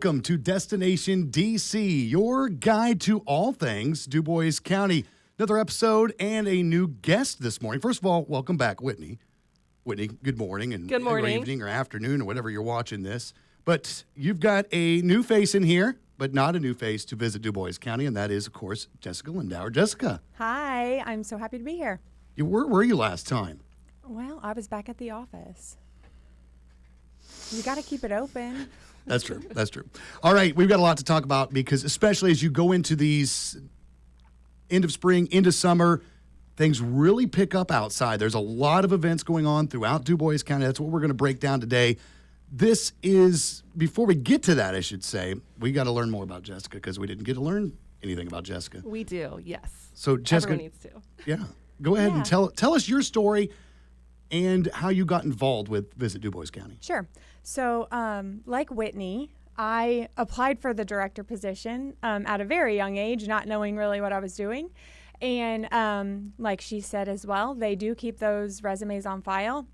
Welcome to Destination DC, your guide to all things Dubois County. Another episode and a new guest this morning. First of all, welcome back, Whitney. Whitney, good morning and good morning. Or evening or afternoon or whatever you're watching this. But you've got a new face in here, but not a new face to Visit Dubois County, and that is, of course, Jessica Lindauer. Jessica. Hi, I'm so happy to be here. Where were you last time? Well, I was back at the office. You got to keep it open. That's true. That's true. All right, we've got a lot to talk about because especially as you go into these end of spring, into summer, things really pick up outside. There's a lot of events going on throughout Dubois County. That's what we're going to break down today. This is, before we get to that, I should say, we got to learn more about Jessica because we didn't get to learn anything about Jessica. We do, yes. So Jessica, everyone needs to. Yeah. Go ahead and tell us your story and how you got involved with Visit Dubois County. Sure. So, like Whitney, I applied for the director position at a very young age, not knowing really what I was doing. And like she said as well, they do keep those resumes on file.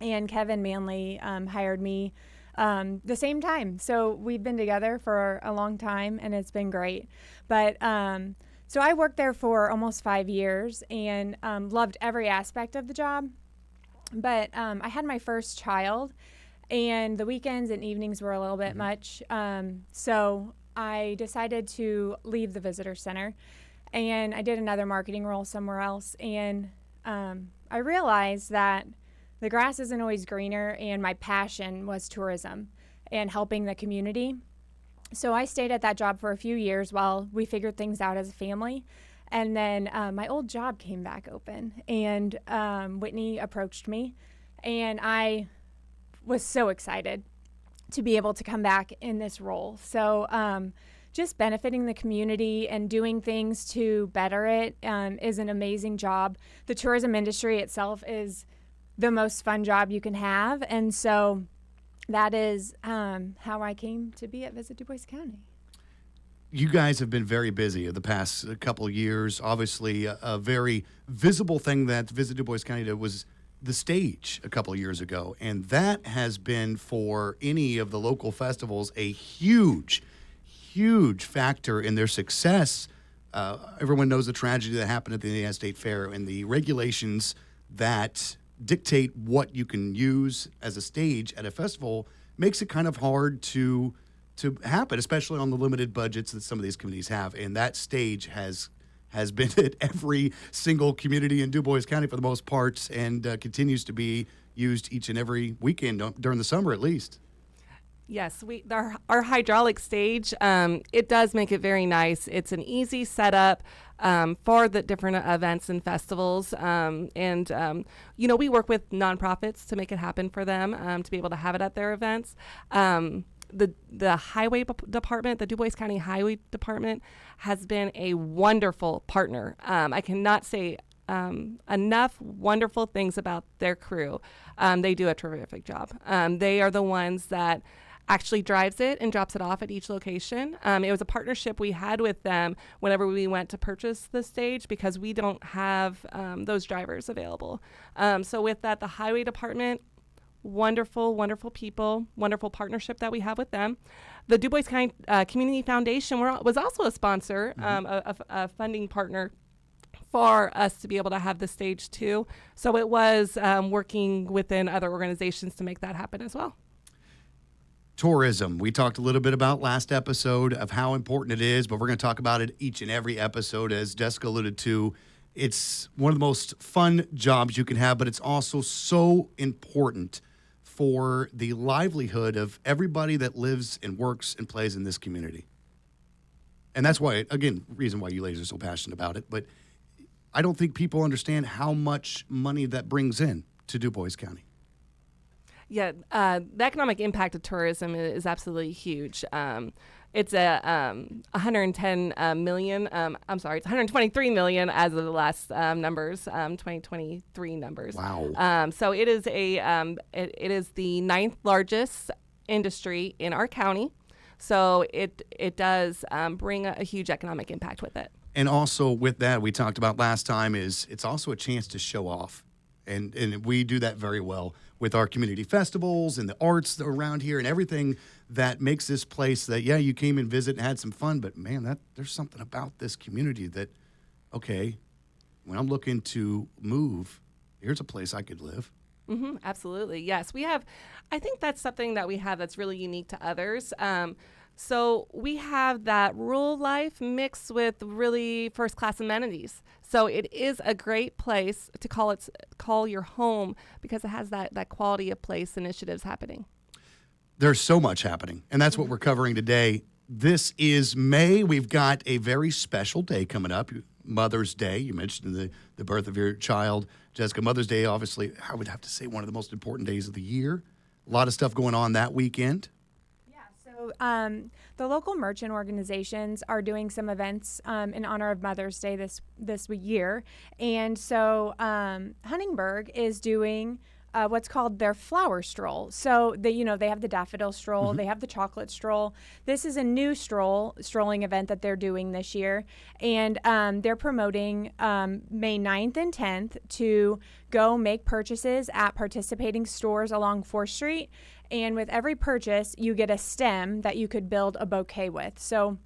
And Kevin Manley hired me the same time. So we've been together for a long time, and it's been great. But so I worked there for almost 5 years and loved every aspect of the job. But I had my first child, and the weekends and evenings were a little bit much. So I decided to leave the visitor center, and I did another marketing role somewhere else. And I realized that the grass isn't always greener, and my passion was tourism and helping the community. So I stayed at that job for a few years while we figured things out as a family. And then my old job came back open, and Whitney approached me, and I was so excited to be able to come back in this role. So just benefiting the community and doing things to better it is an amazing job. The tourism industry itself is the most fun job you can have, and so that is how I came to be at Visit Dubois County. You guys have been very busy the past couple of years. Obviously, a very visible thing that Visit Dubois County did was the stage a couple of years ago. And that has been, for any of the local festivals, a huge, huge factor in their success. Everyone knows the tragedy that happened at the Indiana State Fair and the regulations that dictate what you can use as a stage at a festival makes it kind of hard to happen, especially on the limited budgets that some of these communities have. And that stage has been at every single community in Dubois County for the most part, and continues to be used each and every weekend during the summer at least. Yes, our hydraulic stage, it does make it very nice. It's an easy setup for the different events and festivals. We work with nonprofits to make it happen for them, to be able to have it at their events. The highway department, the Dubois County Highway Department, has been a wonderful partner. I cannot say enough wonderful things about their crew. They do a terrific job. They are the ones that actually drives it and drops it off at each location. It was a partnership we had with them whenever we went to purchase the stage, because we don't have those drivers available. So with that, the highway department, wonderful, wonderful people, wonderful partnership that we have with them. The Dubois County Community Foundation was also a sponsor, a funding partner for us to be able to have the stage too. So it was working within other organizations to make that happen as well. Tourism. We talked a little bit about last episode of how important it is, but we're going to talk about it each and every episode. As Jessica alluded to, it's one of the most fun jobs you can have, but it's also so important for the livelihood of everybody that lives and works and plays in this community. And that's why, again, reason why you ladies are so passionate about it. But I don't think people understand how much money that brings in to Dubois County. Yeah, the economic impact of tourism is absolutely huge. It's a 110 million. It's 123 million as of the last numbers, 2023 numbers. Wow. So it is it is the 9th largest industry in our county. So it does bring a huge economic impact with it. And also with that, we talked about last time, is it's also a chance to show off. And we do that very well with our community festivals and the arts around here and everything that makes this place that, yeah, you came and visit and had some fun, but man, there's something about this community that, okay, when I'm looking to move, here's a place I could live. Absolutely. Yes. I think that's something that we have that's really unique to others. So we have that rural life mixed with really first-class amenities. So it is a great place to call your home because it has that quality of place initiatives happening. There's so much happening, and that's what we're covering today. This is May. We've got a very special day coming up, Mother's Day. You mentioned the birth of your child, Jessica. Mother's Day, obviously, I would have to say one of the most important days of the year. A lot of stuff going on that weekend. So the local merchant organizations are doing some events in honor of Mother's Day this year, and so Huntingburg is doing what's called their flower stroll. So they have the daffodil stroll, they have the chocolate stroll. This is a new strolling event that they're doing this year, and they're promoting May 9th and 10th to go make purchases at participating stores along 4th Street. And with every purchase, you get a stem that you could build a bouquet with. So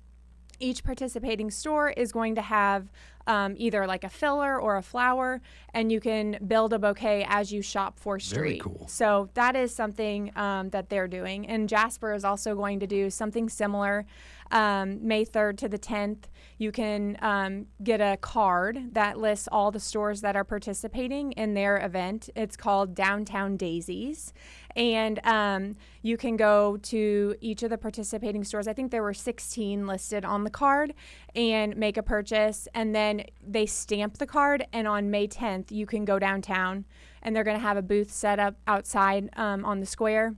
each participating store is going to have either like a filler or a flower, and you can build a bouquet as you shop 4th Street. Very cool. So that is something that they're doing. And Jasper is also going to do something similar. May 3rd to the 10th, you can get a card that lists all the stores that are participating in their event. It's called Downtown Daisies. And you can go to each of the participating stores. I think there were 16 listed on the card, and make a purchase. And then they stamp the card. And on May 10th, you can go downtown, and they're going to have a booth set up outside on the square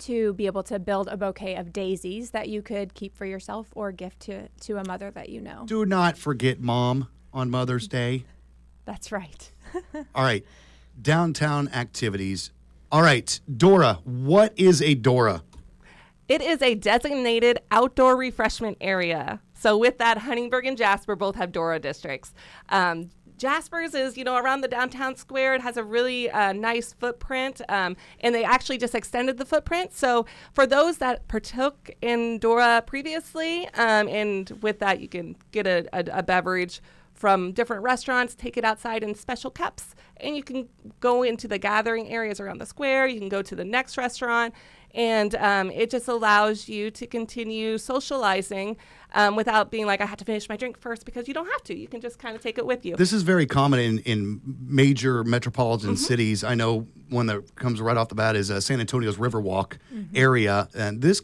to be able to build a bouquet of daisies that you could keep for yourself or gift to a mother that you know. Do not forget Mom on Mother's Day. That's right. All right, downtown activities. All right, Dora, what is a Dora? It is a designated outdoor refreshment area. So with that, Huntingburg and Jasper both have Dora districts. Jasper's is, around the downtown square. It has a really nice footprint, and they actually just extended the footprint. So for those that partook in Dora previously, and with that, you can get a beverage from different restaurants, take it outside in special cups, and you can go into the gathering areas around the square. You can go to the next restaurant, and it just allows you to continue socializing without being like, I have to finish my drink first, because you don't have to. You can just kind of take it with you. This is very common in major metropolitan cities. I know one that comes right off the bat is San Antonio's Riverwalk area, and this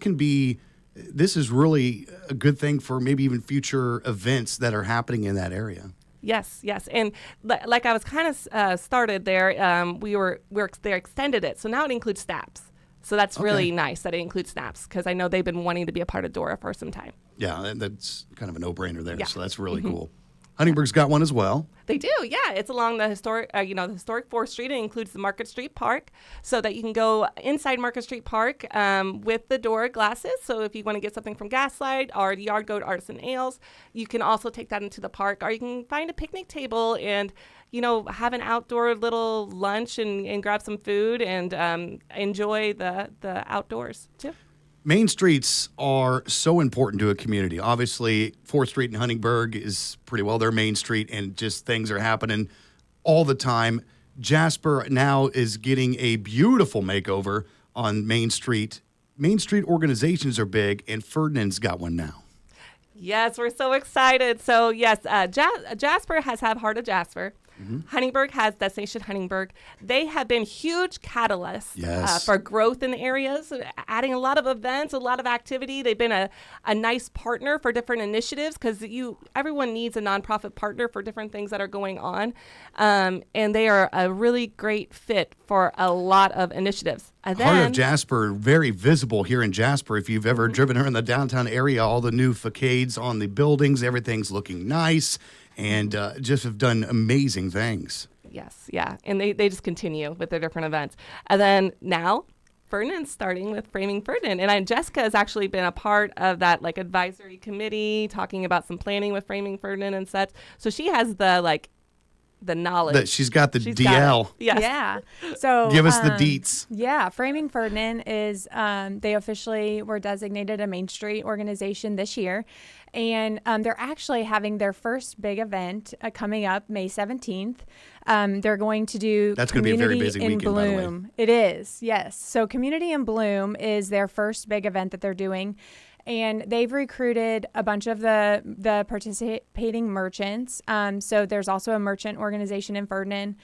is really a good thing for maybe even future events that are happening in that area. Yes. And like I was kind of started there, they extended it. So now it includes snaps. So that's really nice that it includes snaps, because I know they've been wanting to be a part of Dora for some time. Yeah, that's kind of a no-brainer there. Yeah. So that's really cool. Huntingburg's got one as well. They do, yeah. It's along the historic, the historic 4th Street. It includes the Market Street Park, so that you can go inside Market Street Park with the Dora glasses. So if you want to get something from Gaslight or Yard Goat Artisan Ales, you can also take that into the park, or you can find a picnic table and have an outdoor little lunch and grab some food and enjoy the outdoors too. Main streets are so important to a community. Obviously, 4th Street in Huntingburg is pretty well their main street, and just things are happening all the time. Jasper now is getting a beautiful makeover on Main Street. Main Street organizations are big, and Ferdinand's got one now. Yes, we're so excited. So yes, Jasper has Heart of Jasper. Huntingburg has Destination Huntingburg. They have been huge catalysts for growth in the areas, adding a lot of events, a lot of activity. They've been a nice partner for different initiatives, because everyone needs a nonprofit partner for different things that are going on. And they are a really great fit for a lot of initiatives. And then, Heart of Jasper, very visible here in Jasper. If you've ever driven her in the downtown area, all the new facades on the buildings, everything's looking nice. And just have done amazing things. Yes, yeah. And they just continue with their different events. And then now, Ferdinand's starting with Framing Ferdinand. And Jessica has actually been a part of that advisory committee, talking about some planning with Framing Ferdinand and such. So she has the the knowledge. That she's got the She's DL. got it. Yes. Yeah. So Give us the deets. Yeah, Framing Ferdinand is they officially were designated a Main Street organization this year, and they're actually having their first big event coming up May 17th. They're going to do That's going to be a very busy Community in weekend, by the way. Bloom. It is, yes. So Community in Bloom is their first big event that they're doing. And they've recruited a bunch of the participating merchants. So there's also a merchant organization in Ferdinand.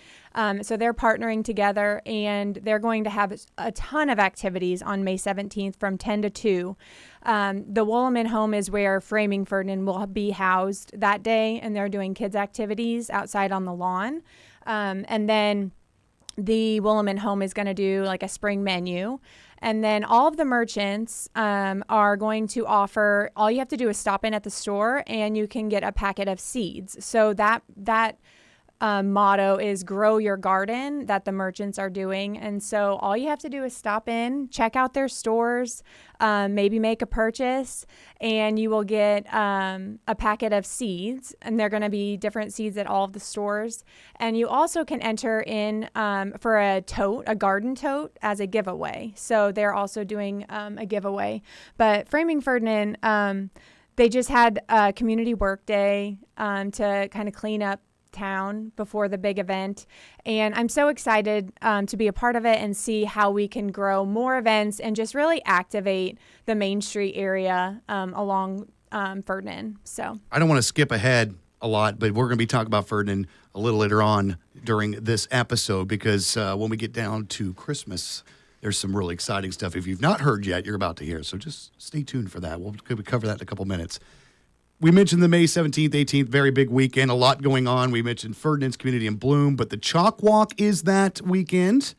So they're partnering together, and they're going to have a ton of activities on May 17th from 10 to 2. The Woolman home is where Framing Ferdinand will be housed that day, and they're doing kids' activities outside on the lawn. And then the Woolman home is going to do like a spring menu. And then all of the merchants are going to offer, all you have to do is stop in at the store and you can get a packet of seeds. So that motto is grow your garden that the merchants are doing. And so all you have to do is stop in, check out their stores, maybe make a purchase, and you will get a packet of seeds. And they're going to be different seeds at all of the stores. And you also can enter in for a garden tote as a giveaway. So they're also doing a giveaway. But Framing Ferdinand, they just had a community work day to kind of clean up town before the big event, and I'm so excited to be a part of it and see how we can grow more events and just really activate the Main Street area along Ferdinand. So I don't want to skip ahead a lot, but we're going to be talking about Ferdinand a little later on during this episode, because when we get down to Christmas, there's some really exciting stuff. If you've not heard yet, you're about to hear, so just stay tuned for that. We'll cover that in a couple minutes. We mentioned the May 17th, 18th, very big weekend, a lot going on. We mentioned Ferdinand's Community in Bloom, but the Chalk Walk is that weekend.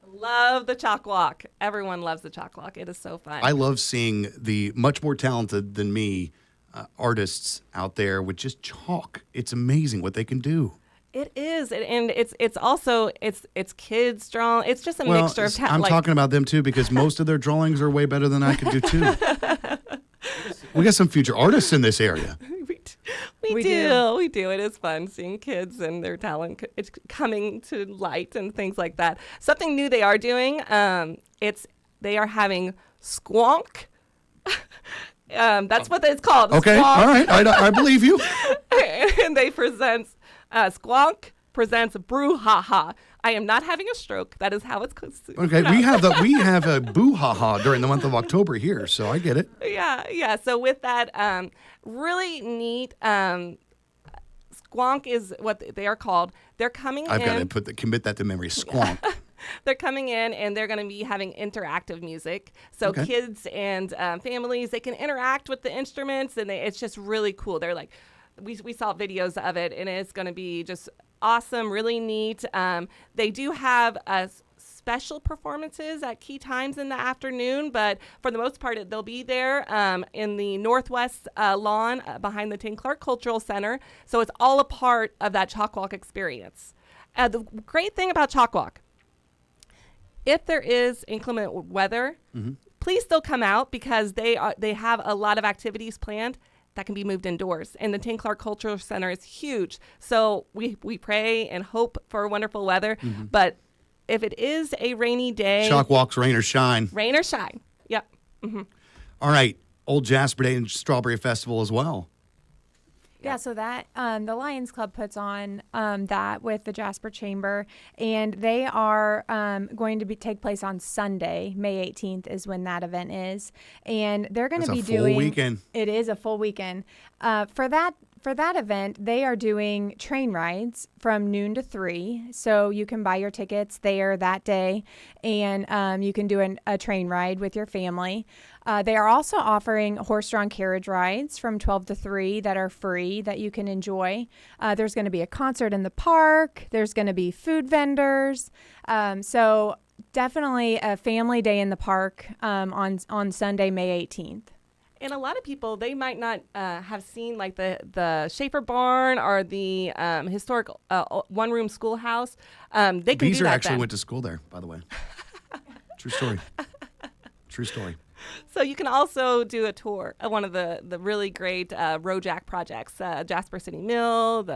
Love the Chalk Walk. Everyone loves the Chalk Walk. It is so fun. I love seeing the much more talented than me artists out there with just chalk. It's amazing what they can do. It is, and it's also kids drawing. It's just a mixture of I'm talking about them too, because most of their drawings are way better than I could do too. We got some future artists in this area. We do. It is fun seeing kids and their talent. It's coming to light and things like that. Something new they are doing. They are having squonk. That's what it's called. Okay, Squonk. all right, I believe you. And they present squonk presents brouhaha. I am not having a stroke. That is how it's called. Okay, we have a boo-ha-ha during the month of October here, so I get it. Yeah. So with that, really neat. Squonk is what they are called. They're coming in. I've got to commit that to memory. Squonk. They're coming in and they're going to be having interactive music. So Okay. kids and families, they can interact with the instruments, and it's just really cool. They're like, we saw videos of it, and it's going to be just awesome, really neat. They do have special performances at key times in the afternoon, but for the most part, they'll be there in the northwest lawn behind the Tim Clark Cultural Center. So it's all a part of that Chalk Walk experience. The great thing about Chalk Walk, if there is inclement weather, please still come out, because they have a lot of activities planned that can be moved indoors. And the Tim Clark Cultural Center is huge. So we pray and hope for wonderful weather. But if it is a rainy day, Chalk Walks, rain or shine. rain or shine. Yep. All right, Old Jasper Day and Strawberry Festival as well. Yeah, so that the Lions Club puts on that with the Jasper Chamber, and they are going to take place on Sunday, May 18th is when that event is, and they're going to be doing. It's a full weekend. It is a full weekend. For that event, they are doing train rides from noon to 3, so you can buy your tickets there that day, and you can do a train ride with your family. They are also offering horse-drawn carriage rides from 12 to 3 that are free that you can enjoy. There's going to be a concert in the park. There's going to be food vendors. So definitely a family day in the park on Sunday, May 18th. And a lot of people, they might not have seen like the Schaefer Barn or the historic one-room schoolhouse. They can do Beezer that actually then. went to school there, by the way. True story. True story. So you can also do a tour of one of the really great Rojack projects, Jasper City Mill,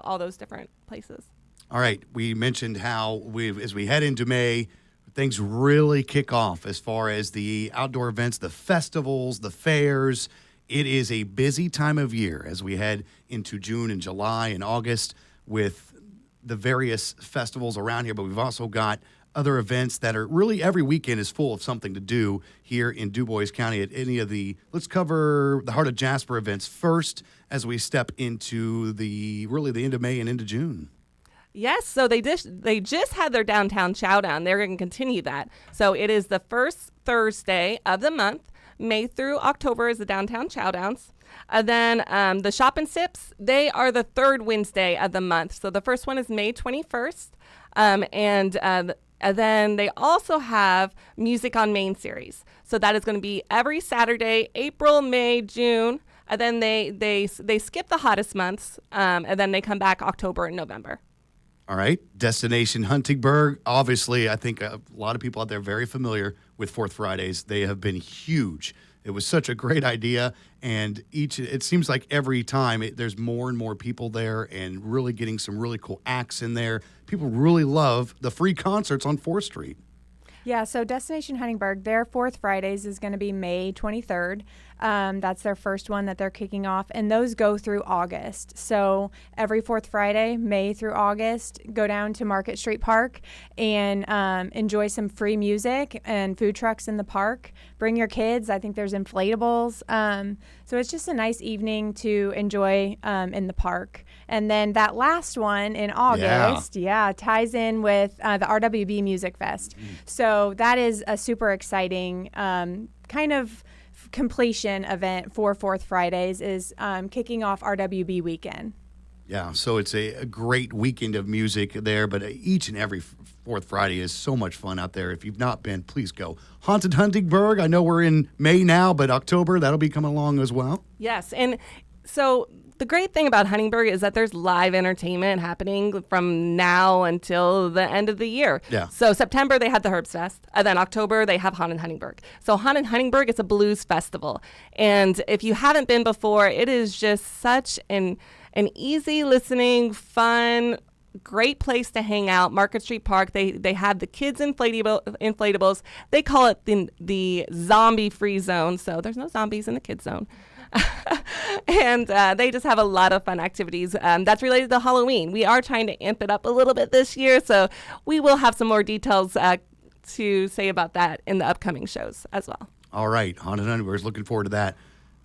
all those different places. All right, we mentioned how as we head into May, things really kick off as far as the outdoor events, the festivals, the fairs. It is a busy time of year as we head into June and July and August with the various festivals around here, but we've also got other events that are really every weekend is full of something to do here in Dubois County at any of let's cover the Heart of Jasper events first as we step into the end of May and into June. Yes, so they just had their downtown chowdown. They're going to continue that. So it is the first Thursday of the month. May through October is the downtown chowdowns. Then the Shop and Sips, they are the third Wednesday of the month. So the first one is May 21st. And then they also have Music on Main series. So that is going to be every Saturday, April, May, June. And then they skip the hottest months. And then they come back October and November. All right. Destination Huntingburg. Obviously, I think a lot of people out there are very familiar with Fourth Fridays. They have been huge. It was such a great idea. And it seems like every time there's more and more people there and really getting some really cool acts in there. People really love the free concerts on 4th Street. Yeah, so Destination Huntingburg, their Fourth Fridays is going to be May 23rd. That's their first one that they're kicking off, and those go through August. So every fourth Friday, May through August, go down to Market Street Park and enjoy some free music and food trucks in the park. Bring your kids. I think there's inflatables. So it's just a nice evening to enjoy in the park. And then that last one in August, ties in with the RWB Music Fest. So that is a super exciting kind of completion event for Fourth Fridays is kicking off RWB weekend. Yeah, so it's a great weekend of music there, but each and every Fourth Friday is so much fun out there. If you've not been, please go. Haunted Huntingburg, I know we're in May now, but October, that'll be coming along as well. Yes, and so the great thing about Huntingburg is that there's live entertainment happening from now until the end of the year. Yeah. So September, they had the Herbst Fest. And then October, they have Haunted Huntingburg. So Haunted Huntingburg, it's a blues festival. And if you haven't been before, it is just such an easy listening, fun, great place to hang out. Market Street Park, they have the kids inflatables. They call it the zombie-free zone. So there's no zombies in the kids zone. And they just have a lot of fun activities that's related to Halloween. We are trying to amp it up a little bit this year, so we will have some more details to say about that in the upcoming shows as well. All right, Haunted Huntingburg, looking forward to that.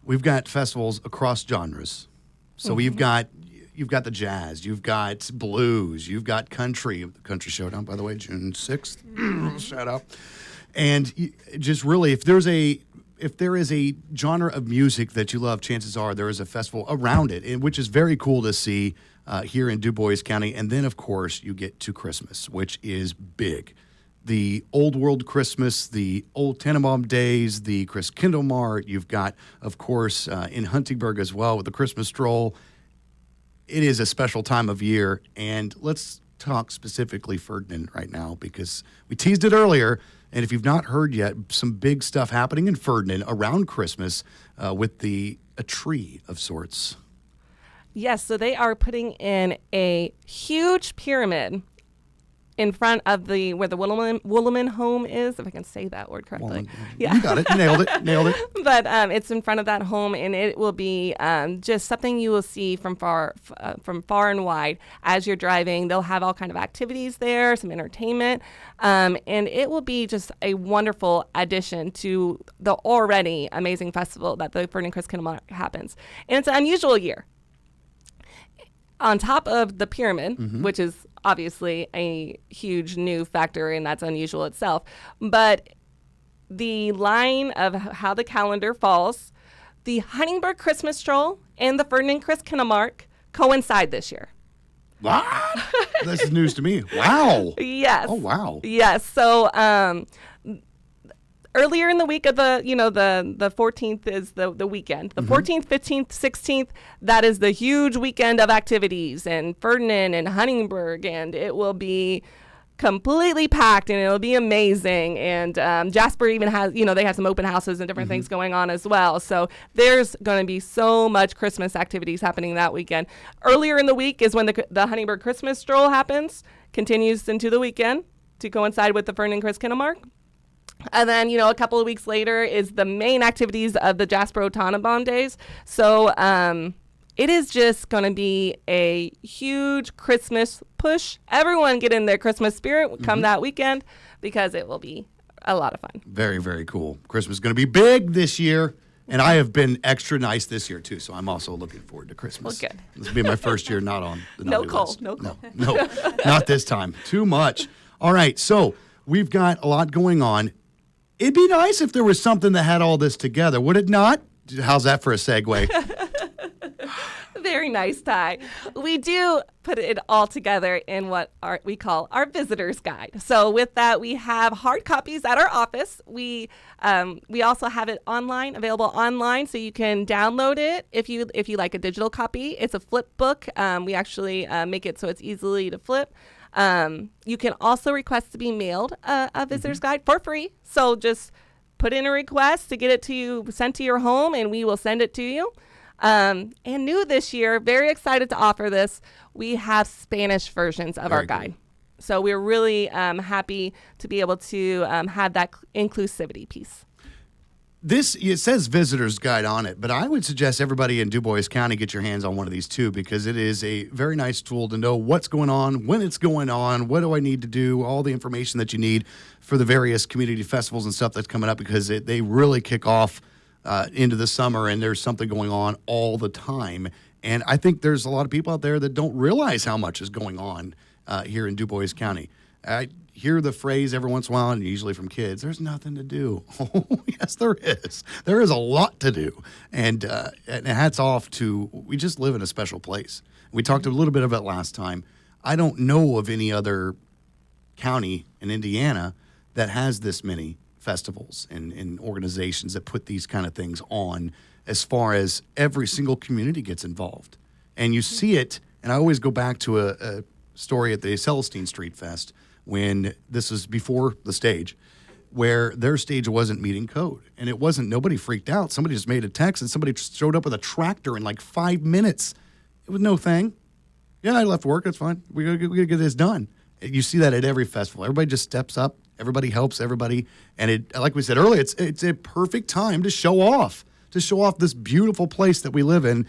We've got festivals across genres. So you've got the jazz, you've got blues, you've got country showdown, by the way, June 6th. Shout out. And just really, if there is a genre of music that you love, chances are there is a festival around it, which is very cool to see here in Dubois County. And then, of course, you get to Christmas, which is big. The Old World Christmas, the Old Tannenbaum Days, the Chris Kindle Mart. You've got, of course, in Huntingburg as well with the Christmas Stroll. It is a special time of year. And let's talk specifically Ferdinand right now because we teased it earlier. And if you've not heard yet, some big stuff happening in Ferdinand around Christmas with a tree of sorts. Yes, so they are putting in a huge pyramid in front of where the Woolman home is, if I can say that word correctly. Yeah. You got it. Nailed it. But it's in front of that home, and it will be just something you will see from far and wide as you're driving. They'll have all kind of activities there, some entertainment, and it will be just a wonderful addition to the already amazing festival that the Ferdinand Chris Kindle happens. And it's an unusual year. On top of the pyramid, which is obviously a huge new factor, and that's unusual itself, but the line of how the calendar falls, the Huntingburg Christmas Stroll and the Ferdinand Chris Kindle Mart coincide this year. What? This is news to me. Wow. Yes. Oh, wow. Yes. So earlier in the week of the 14th is the weekend. The 14th, 15th, 16th, that is the huge weekend of activities and Ferdinand and Huntingburg, and it will be completely packed, and it'll be amazing. And Jasper even has, they have some open houses and different things going on as well. So there's going to be so much Christmas activities happening that weekend. Earlier in the week is when the Huntingburg Christmas Stroll happens, continues into the weekend to coincide with the Fern and Chris Kinnemark. And then, a couple of weeks later is the main activities of the Jasper Tannenbaum Days. So it is just going to be a huge Christmas push. Everyone get in their Christmas spirit come that weekend, because it will be a lot of fun. Very, very cool. Christmas is going to be big this year, and I have been extra nice this year, too, so I'm also looking forward to Christmas. Well, good. This will be my first year not on the No naughty cold, list. no cold. No, not this time. Too much. All right, so we've got a lot going on. It'd be nice if there was something that had all this together, would it not? How's that for a segue? Very nice, Ty. We do put it all together in what we call our visitor's guide. So with that, we have hard copies at our office. We also have it online, available online, so you can download it if you like a digital copy. It's a flip book. We actually make it so it's easily to flip. You can also request to be mailed a visitor's guide for free. So just put in a request to get it sent to your home, and we will send it to you. And new this year, very excited to offer this, we have Spanish versions of our guide. So we're really happy to be able to have that inclusivity piece. It says visitor's guide on it, but I would suggest everybody in Dubois County get your hands on one of these too, because it is a very nice tool to know what's going on, when it's going on, what do I need to do, all the information that you need for the various community festivals and stuff that's coming up, because they really kick off into the summer, and there's something going on all the time. And I think there's a lot of people out there that don't realize how much is going on here in Dubois County. I hear the phrase every once in a while, and usually from kids, there's nothing to do. Oh, yes, there is. There is a lot to do. And hats off to, we just live in a special place. We talked a little bit about it last time. I don't know of any other county in Indiana that has this many festivals and organizations that put these kind of things on, as far as every single community gets involved. And you see it, and I always go back to a story at the Celestine Street Fest, when this was before the stage, where their stage wasn't meeting code. And it wasn't, nobody freaked out. Somebody just made a text, and somebody showed up with a tractor in like 5 minutes. It was no thing. Yeah, I left work, that's fine. We gotta get this done. You see that at every festival. Everybody just steps up. Everybody helps everybody. And it, like we said earlier, it's a perfect time to show off this beautiful place that we live in.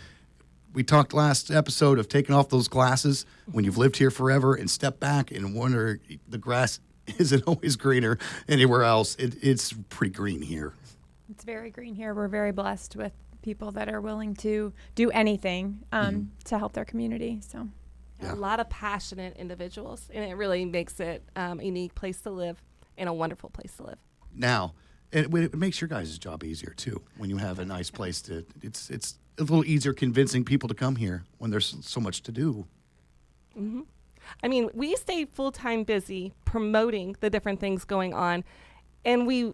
We talked last episode of taking off those glasses when you've lived here forever and step back and wonder, the grass isn't always greener anywhere else. It's pretty green here. It's very green here. We're very blessed with people that are willing to do anything to help their community. So. Yeah. A lot of passionate individuals, and it really makes it a unique place to live and a wonderful place to live. Now, it makes your guys' job easier too when you have a nice place to. It's a little easier convincing people to come here when there's so much to do. Mm-hmm. I mean, we stay full-time busy promoting the different things going on, and we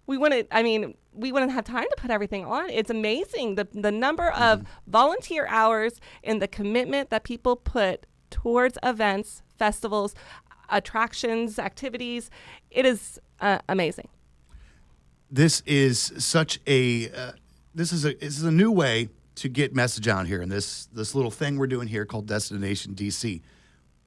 wouldn't have time to put everything on. It's amazing the number of volunteer hours and the commitment that people put towards events, festivals, attractions, activities. It is amazing. This is such a this is a new way to get message out here, and this little thing we're doing here called Destination DC.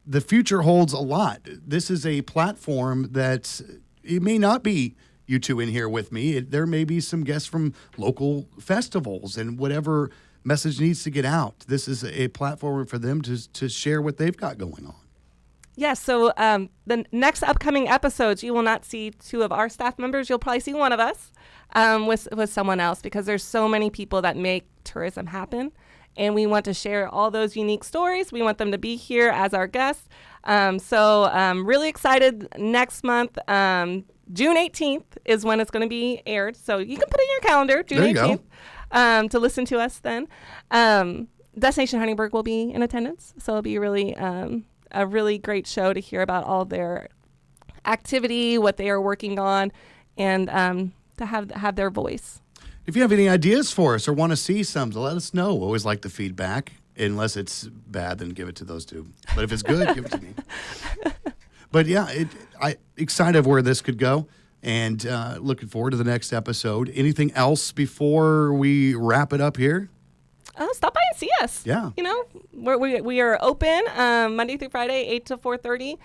The future holds a lot. This is a platform that it may not be you two in here with me. There may be some guests from local festivals and whatever message needs to get out. This is a platform for them to share what they've got going on. Yes, so the next upcoming episodes, you will not see two of our staff members. You'll probably see one of us with someone else, because there's so many people that make tourism happen. And we want to share all those unique stories. We want them to be here as our guests. So really excited. Next month, June 18th is when it's going to be aired. So you can put it in your calendar, June 18th, to listen to us then. Destination Huntingburg will be in attendance. So it'll be really a really great show to hear about all their activity, what they are working on, and to have their voice. If you have any ideas for us or want to see some, let us know. We always like the feedback. Unless it's bad, then give it to those two. But if it's good, give it to me. But yeah, I excited where this could go, and looking forward to the next episode. Anything else before we wrap it up here? Stop by and see us. Yeah. You know, we are open Monday through Friday, 8 to 4:30.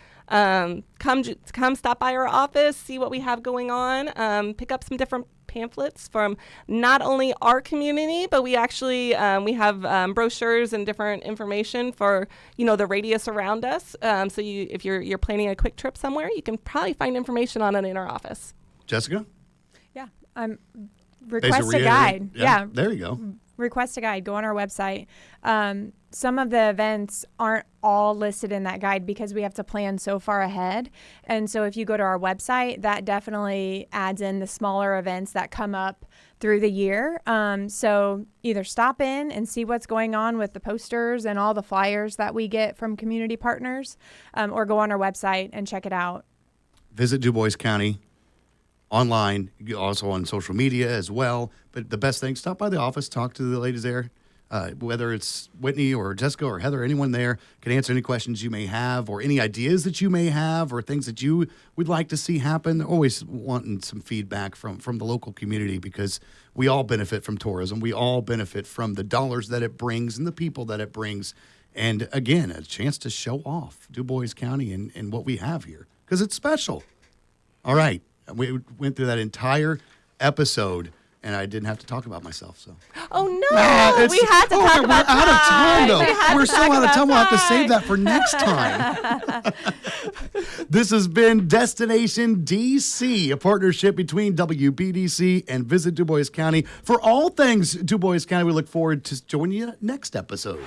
Come stop by our office, see what we have going on, pick up some different pamphlets from not only our community, but we actually we have brochures and different information for the radius around us. So if you're planning a quick trip somewhere, you can probably find information on it in our office. Jessica? Yeah. Request a guide. Yeah. There you go. Request a guide. Go on our website. Some of the events aren't all listed in that guide because we have to plan so far ahead. And so if you go to our website, that definitely adds in the smaller events that come up through the year. So either stop in and see what's going on with the posters and all the flyers that we get from community partners, or go on our website and check it out. Visit Dubois County online, also on social media as well. But the best thing, stop by the office, talk to the ladies there. Whether it's Whitney or Jessica or Heather, anyone there can answer any questions you may have or any ideas that you may have or things that you would like to see happen. They're always wanting some feedback from the local community because we all benefit from tourism. We all benefit from the dollars that it brings and the people that it brings. And again, a chance to show off Dubois County and what we have here because it's special. All right. We went through that entire episode. And I didn't have to talk about myself. So. Oh, no. We had to talk about We're out of time, though. We're so out of time. We'll have to time. save that for next time. This has been Destination DC, a partnership between WBDC and Visit Dubois County. For all things Dubois County, we look forward to joining you next episode.